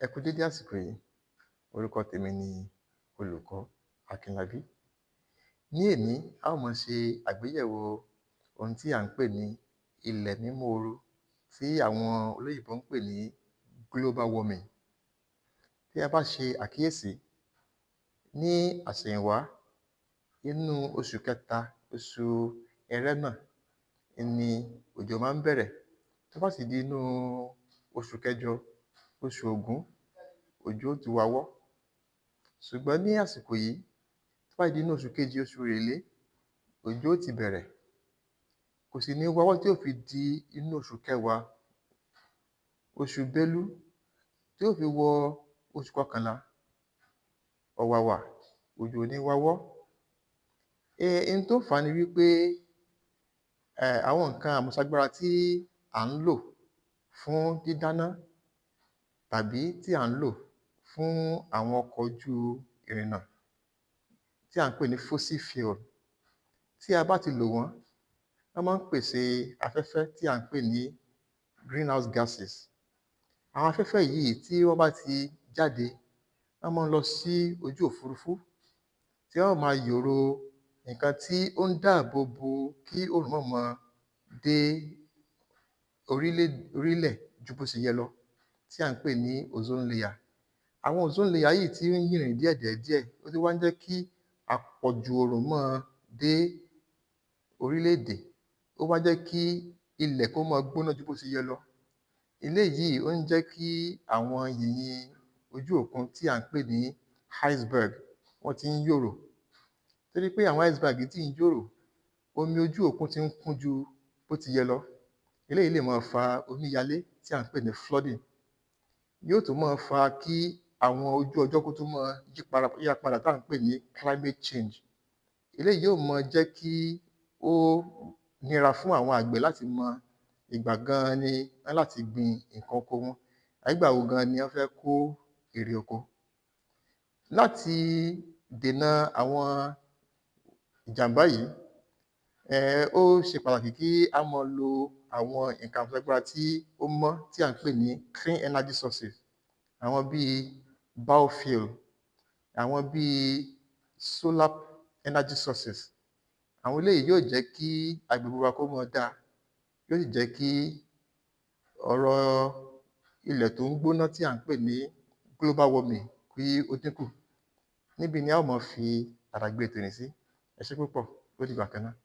Ẹ kú dédé àsìkò yìí, orúkọ tèmi ni olùkọ́ Akínlábí. Ní èní, a ó máa ṣe àgbéyẹ̀wò ohun tí à ń pè ní ilẹ̀ mímóoru tí àwọn olóyìnbó ń pè ní global warming. Tí a bá ṣe àkíyèsí, ní àsẹ̀yìnwá, inú oṣù kẹta, oṣù Ẹrẹ́nà ni òjò máa ń bẹ̀rẹ̀. Tó bá sì di inú oṣù kẹjọ, oṣù Ògún, òjò ó ti wawọ́. Ṣùgbọ́n ní àsìkò yìí, tó bá di inú oṣù kejì, oṣù Èrèlé, òjò ó ti bẹ̀rẹ̀. Kò sì ní wawọ́ tí ó fi di inú oṣù kẹwàá, oṣù Bélú, tí ó fi wọ oṣù kọkànlá, ọ̀wàwà, òjò ò ní wawọ́. Ohun tó fà á ni wípé àwọn nǹkan àmúṣagbára tí à ń lò fún dídáná tàbí tí à ń lò fún àwọn ọkọ̀ ojú ìrìnnà tí à ń pè ní fossil fuel, tí a bá ti lò wọ́n, wọ́n máa ń pèsè afẹ́fẹ́ tí à ń pè ní greenhouse gases. Àwọn afẹ́fẹ́ yìí tí wọ́n bá ti jáde, wọ́n máa ń lọ sí ojú òfurufú tí wọ́n máa yòrò nǹkan tí ó ń dáàbò bo kí oòrùn má máa dé orílẹ̀ ju bó ṣe yẹ lọ, tí à ń pè ní ozone layer. Àwọn ozone layer yìí tí ń yìnrìn díẹ̀díẹ̀, ó ti wá ń jẹ́ kí àpọ̀jù oòrùn máa dé orílẹ̀-èdè. Ó wá jẹ́ kí ilẹ̀ kó máa gbóná ju bó ṣe yẹ lọ. Eléyìí ó ń jẹ́ kí àwọn yìnyín ojú òkun tí à ń pè ní iceberg, wọ́n ti ń yòrò. Torí pé àwọn iceberg tí ń yòrò, omi ojú òkun ti ń kún ju bó ti yẹ lọ. Eléyìí lè máa fa omíyalé tí à ń pè ní flooding. Yóò tún máa fa kí àwọn ojú ọjọ́ kó tún máa yí padà tí à ń pè ní climate change. Eléyìí yóò máa jẹ́ kí ó nira fún àwọn àgbẹ̀ láti mọ ìgbà gan-an ni wọ́n láti gbin nǹkan oko wọn, ìgbà wo gan-an ni wọ́n fẹ́ kó èrè oko. Láti dènà àwọn ìjàmbá yìí, ó ṣe pàtàkì kí a máa lo àwọn nǹkan àmúṣagbára tí ó mọ́ tí à ń pè ní clean energy sources. Àwọn bíi biofuel, àwọn bíi solar energy sources. Àwọn eléyìí yóò jẹ́ kí agbègbè wa kó máa dáa, yóò sì jẹ́ kí ọ̀rọ̀ ilẹ̀ tó ń gbóná tí à ń pè ní global warming kí ó dínkù. Níbi ni a ó máa fi àdàgbé tòní sí. Ẹ ṣé púpọ̀, ó dìgbà kan náà.